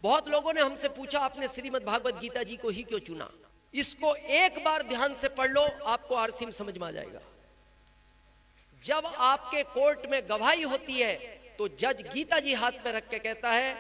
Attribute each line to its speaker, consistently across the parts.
Speaker 1: बहुत लोगों ने हमसे पूछा आपने श्रीमद् भागवत गीता जी को ही क्यों चुना। इसको एक बार ध्यान से पढ़ लो, आपको आरसीएम समझ में आ जाएगा। जब आपके कोर्ट में गवाही होती है तो जज गीता जी हाथ में रख के कहता है,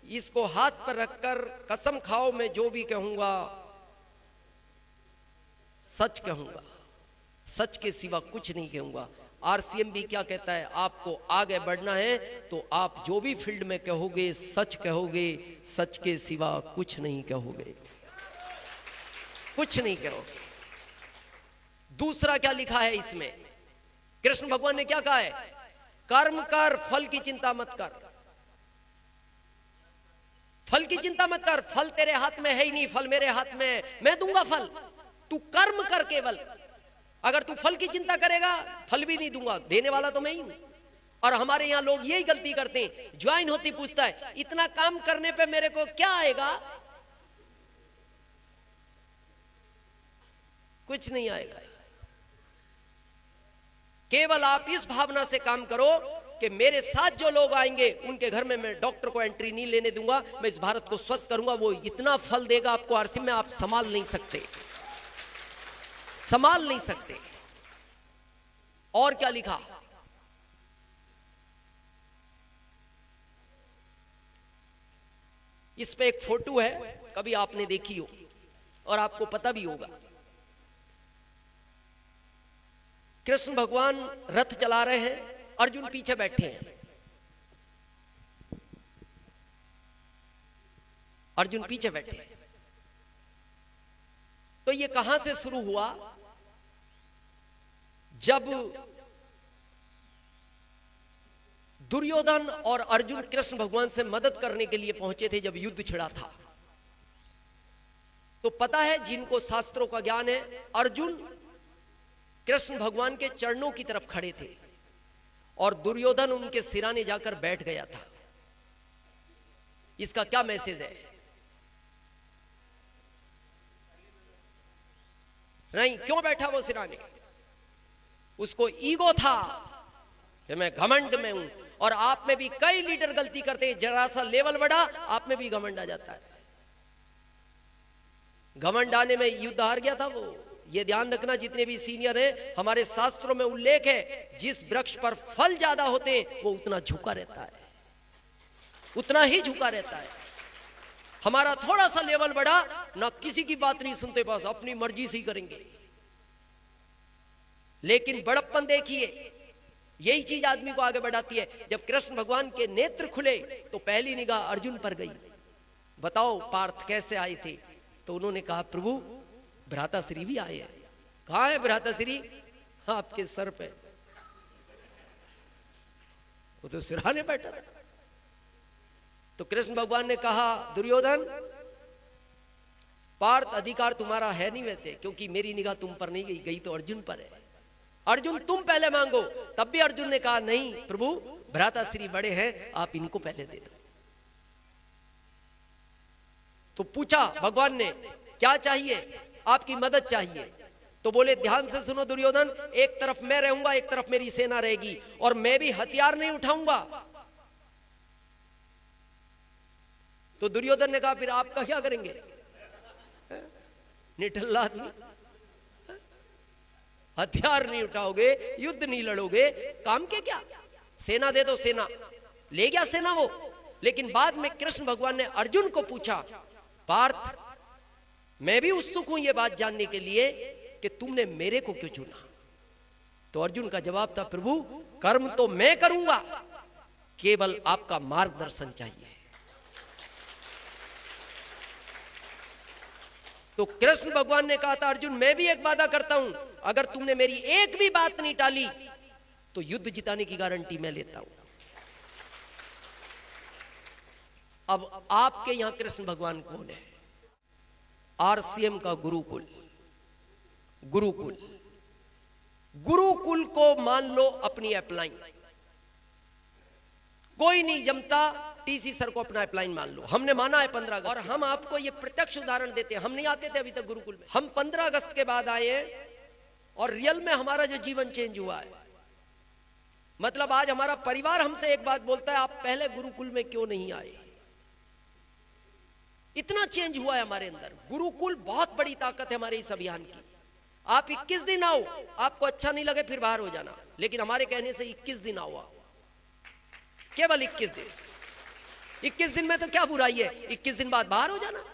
Speaker 1: इसको हाथ पर रखकर कसम खाओ मैं जो भी कहूंगा सच कहूंगा, सच के सिवा कुछ नहीं कहूंगा। आरसीएम भी क्या कहता है, आपको आगे बढ़ना है तो आप जो भी फील्ड में कहोगे सच कहोगे, सच के सिवा कुछ नहीं कहोगे, कुछ नहीं कहोगे। दूसरा क्या लिखा है इसमें, कृष्ण भगवान ने क्या कहा है, कर्म कर फल की चिंता मत कर। फल की चिंता मत कर, फल तेरे हाथ में है ही नहीं, फल मेरे हाथ में है, मैं दूंगा फल, तू कर्म कर केवल। अगर तू फल की चिंता करेगा फल भी नहीं दूंगा, देने वाला तो मैं ही हूं। और हमारे यहां लोग यही गलती करते हैं, ज्वाइन होती पूछता है इतना काम करने पे मेरे को क्या आएगा, कुछ नहीं आएगा। केवल आप इस भावना से काम करो कि मेरे साथ जो लोग आएंगे उनके घर में मैं डॉक्टर को एंट्री नहीं लेने दूंगा, मैं इस भारत को स्वस्थ करूंगा, वो इतना फल देगा आपको आरसीएम में, आप संभाल नहीं सकते, संभाल नहीं सकते। और क्या लिखा, इस पे एक फोटो है, कभी आपने देखी हो और आपको पता भी होगा। कृष्ण भगवान रथ चला रहे हैं, अर्जुन पीछे बैठे हैं। अर्जुन पीछे बैठे हैं। तो ये कहां से शुरू हुआ, जब दुर्योधन और अर्जुन कृष्ण भगवान से मदद करने के लिए पहुंचे थे, जब युद्ध छिड़ा था। तो पता है जिनको शास्त्रों का ज्ञान है, अर्जुन कृष्ण भगवान के चरणों की तरफ खड़े थे और दुर्योधन उनके सिराने जाकर बैठ गया था। इसका क्या मैसेज है, नहीं क्यों बैठा वो सिराने, उसको ईगो था कि मैं घमंड में हूं। और आप में भी कई लीडर गलती करते हैं, जरा सा लेवल बढ़ा आप में भी घमंड आ जाता है। घमंड आने में युद्ध हार गया था वो। ये ध्यान रखना, जितने भी सीनियर हैं, हमारे शास्त्रों में उल्लेख है जिस वृक्ष पर फल ज्यादा होते हैं वो उतना झुका रहता है, उतना ही झुका रहता है। हमारा थोड़ा सा लेवल बढ़ा ना, किसी की बात नहीं सुनते, बस अपनी मर्जी से ही करेंगे। लेकिन बड़प्पन देखिए, यही चीज आदमी को आगे बढ़ाती है। जब कृष्ण भगवान के नेत्र खुले तो पहली निगाह अर्जुन पर गई। बताओ पार्थ कैसे आए थे, तो उन्होंने कहा प्रभु भ्राताश्री भी आए हैं। कहां है भ्राताश्री, आपके सर पे, वो तो सिरहाने बैठा था। तो कृष्ण भगवान ने कहा दुर्योधन, पार्थ अधिकार तुम्हारा है नहीं वैसे, क्योंकि मेरी निगाह तुम पर नहीं गई, गई तो अर्जुन पर है। अर्जुन तुम पहले मांगो। तब भी अर्जुन ने कहा नहीं प्रभु, भ्राताश्री बड़े हैं, आप इनको पहले दे दो। तो पूछा भगवान ने क्या चाहिए, आपकी मदद चाहिए। तो बोले ध्यान से सुनो दुर्योधन, एक तरफ मैं रहूंगा, एक तरफ मेरी सेना रहेगी, और मैं भी हथियार नहीं उठाऊंगा। तो दुर्योधन ने कहा फिर आपका क्या करेंगे, निठल्ला आदमी, हथियार नहीं उठाओगे, युद्ध नहीं लड़ोगे, काम के क्या, सेना दे दो। सेना ले गया सेना वो। लेकिन बाद में कृष्ण भगवान ने अर्जुन को पूछा, पार्थ मैं भी उत्सुक हूं ये बात जानने के लिए कि तुमने मेरे को क्यों चुना। तो अर्जुन का जवाब था प्रभु कर्म तो मैं करूंगा, केवल आपका मार्गदर्शन चाहिए। तो कृष्ण भगवान ने कहा था अर्जुन मैं भी एक वादा करता हूं, अगर तुमने मेरी एक भी बात नहीं टाली तो युद्ध जिताने की गारंटी मैं लेता हूं। अब आपके यहां कृष्ण भगवान कौन है, आरसीएम का गुरुकुल। गुरुकुल, गुरुकुल को मान लो अपनी अपलाइन, कोई नहीं जमता, टीसी सर को अपना अपलाइन मान लो। हमने माना है 15 अगस्त, और हम आपको ये प्रत्यक्ष उदाहरण देते हैं। हम नहीं आते थे अभी तक गुरुकुल में, हम 15 अगस्त के बाद आए हैं और रियल में हमारा जो जीवन चेंज हुआ है। मतलब आज हमारा परिवार हमसे एक बात बोलता है, आप पहले गुरुकुल में क्यों नहीं आए। इतना चेंज हुआ है हमारे अंदर। गुरुकुल बहुत बड़ी ताकत है हमारे इस अभियान की। आप 21 दिन आओ, आपको अच्छा नहीं लगे फिर बाहर हो जाना, लेकिन हमारे कहने से 21 दिन आओ, केवल 21 दिन। 21 दिन में तो क्या बुराई है, 21 दिन बाद बाहर हो जाना,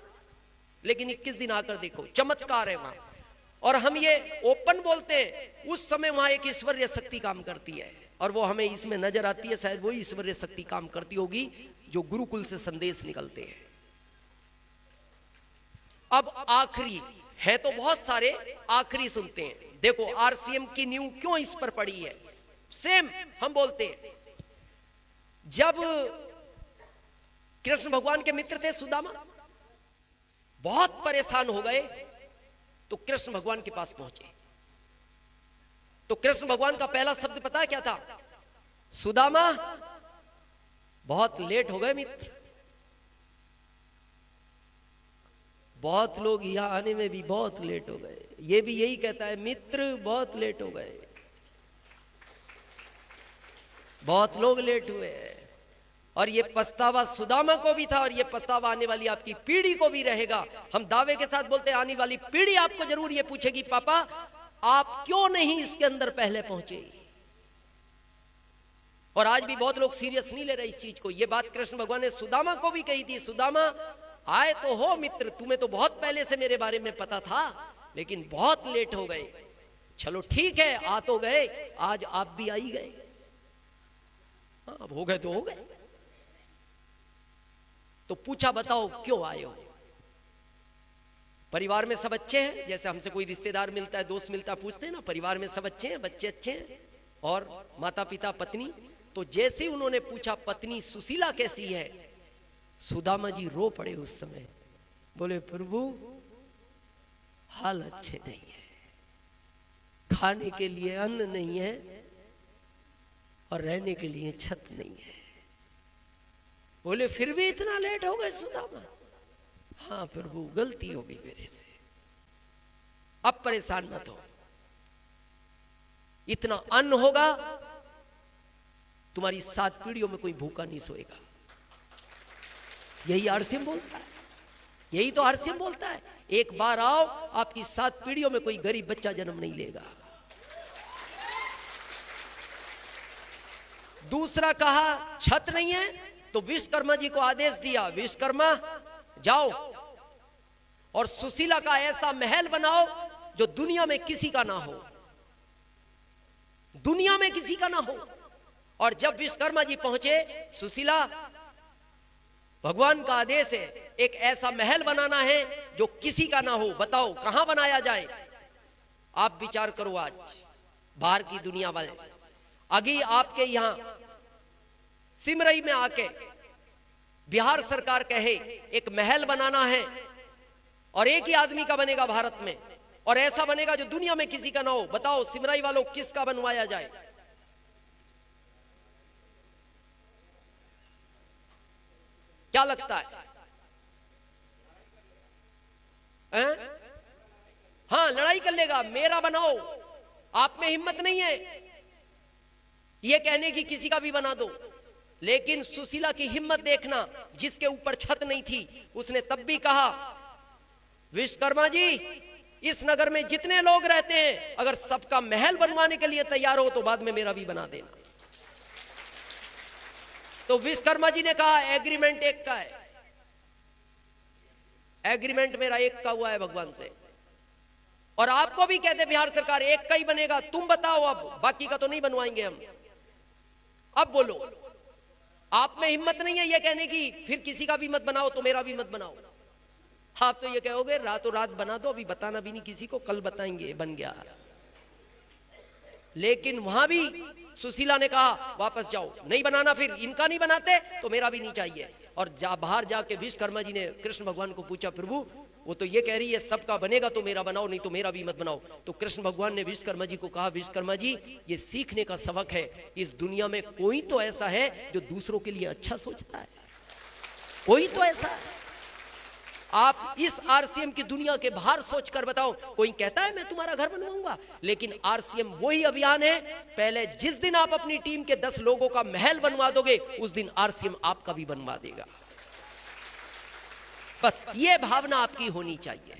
Speaker 1: लेकिन 21 दिन आकर देखो, चमत्कार है वहां। और हम ये ओपन बोलते हैं, उस समय वहां एक ईश्वरीय शक्ति काम करती है, और वो हमें इसमें नजर आती है। शायद वही ईश्वरीय शक्ति काम करती होगी जो गुरुकुल से संदेश निकलते हैं। अब आखिरी है तो बहुत सारे, आखिरी सुनते हैं। देखो आरसीएम की नींव क्यों इस पर पड़ी है। सेम हम बोलते हैं, जब कृष्ण भगवान के मित्र थे सुदामा, बहुत परेशान हो गए, तो कृष्ण भगवान के पास पहुंचे। तो कृष्ण भगवान का पहला शब्द पता है क्या था? सुदामा बहुत लेट हो गए मित्र। बहुत लोग यहां आने में भी बहुत लेट हो गए, ये भी यही कहता है, मित्र बहुत लेट हो गए। बहुत लोग लेट हुए हैं, और ये पछतावा सुदामा को भी था, और ये पछतावा आने वाली आपकी पीढ़ी को भी रहेगा। हम दावे के साथ बोलते हैं, आने वाली पीढ़ी आपको जरूर ये पूछेगी, पापा आप क्यों नहीं इसके अंदर पहले पहुंचे। और आज भी बहुत लोग सीरियस नहीं ले रहे इस चीज को। ये बात कृष्ण भगवान ने सुदामा को भी कही थी, सुदामा आए तो हो मित्र, तुम्हें तो बहुत पहले से मेरे बारे में पता था, लेकिन बहुत लेट हो गए। चलो ठीक है, आ तो गए, आज आप भी आ ही गए। अब हो गए तो हो गए। तो पूछा, बताओ क्यों आए हो? परिवार में सब अच्छे हैं? जैसे हमसे कोई रिश्तेदार मिलता है, दोस्त मिलता है, पूछते हैं ना, परिवार में सब अच्छे हैं, बच्चे अच्छे हैं, और माता पिता पत्नी। तो जैसे ही उन्होंने पूछा पत्नी सुशीला कैसी है, सुदामा जी रो पड़े उस समय। बोले, प्रभु हाल अच्छे नहीं है, खाने के लिए अन्न नहीं है, और रहने के लिए छत नहीं है। बोले, फिर भी इतना लेट हो गए सुदामा? हाँ प्रभु, गलती हो गई मेरे से, अब परेशान मत हो। इतना अन्न होगा, तुम्हारी 7 पीढ़ियों में कोई भूखा नहीं सोएगा। यही आरसीएम बोलता है, यही तो आरसीएम बोलता है। एक बार आओ, आपकी 7 पीढ़ियों में कोई गरीब बच्चा जन्म नहीं लेगा। दूसरा कहा, छत नहीं है, तो विश्वकर्मा जी को आदेश दिया, विश्वकर्मा जाओ और सुशीला का ऐसा महल बनाओ जो दुनिया में किसी का ना हो, दुनिया में किसी का ना हो। और जब विश्वकर्मा जी पहुंचे, सुशीला, भगवान का आदेश है, एक ऐसा महल बनाना है जो किसी का ना हो, बताओ कहां बनाया जाए? आप विचार करो। आज बाहर की दुनिया वाले अगी आपके यहां सिमरई में आके बिहार सरकार कहे एक महल बनाना है, और एक ही आदमी का बनेगा भारत में, और ऐसा बनेगा जो दुनिया में किसी का ना हो, बताओ सिमरई वालों किसका बनवाया जाए? क्या लगता है? हाँ, लड़ाई कर लेगा, मेरा बनाओ। आप में हिम्मत नहीं है ये कहने की किसी का भी बना दो। लेकिन सुशीला की हिम्मत देखना, जिसके ऊपर छत नहीं थी, उसने तब भी कहा, विश्वकर्मा जी, इस नगर में जितने लोग रहते हैं, अगर सबका महल बनवाने के लिए तैयार हो तो बाद में मेरा भी बना देना। तो विश्वकर्मा जी ने कहा, एग्रीमेंट एक का है, एग्रीमेंट मेरा एक का हुआ है भगवान से, और आपको भी कहते बिहार सरकार एक का ही बनेगा, तुम बताओ, अब बाकी का तो नहीं बनवाएंगे हम। अब बोलो, आप में हिम्मत नहीं है ये कहने की फिर किसी का भी मत बनाओ तो मेरा भी मत बनाओ। आप तो ये कहोगे रातों रात बना दो, अभी बताना भी नहीं किसी को, कल बताएंगे बन गया। लेकिन वहां भी सुशीला ने कहा, वापस जाओ, नहीं बनाना, फिर इनका नहीं बनाते तो मेरा भी नहीं चाहिए। और बाहर जाके विश्वकर्मा जी ने कृष्ण भगवान को पूछा, प्रभु वो तो ये कह रही है सबका बनेगा तो मेरा बनाओ, नहीं तो मेरा भी मत बनाओ। तो कृष्ण भगवान ने विश्वकर्मा जी को कहा, विश्वकर्मा जी, ये सीखने का सबक है, इस दुनिया में कोई तो ऐसा है जो दूसरों के लिए अच्छा सोचता है, कोई तो ऐसा है। आप इस आरसीएम की दुनिया के बाहर सोचकर बताओ, कोई कहता है मैं तुम्हारा घर बनवाऊंगा, लेकिन आरसीएम वही अभियान है, पहले जिस दिन आप अपनी टीम के 10 लोगों का महल बनवा दोगे, उस दिन आरसीएम आपका भी बनवा देगा। बस ये भावना आपकी होनी चाहिए।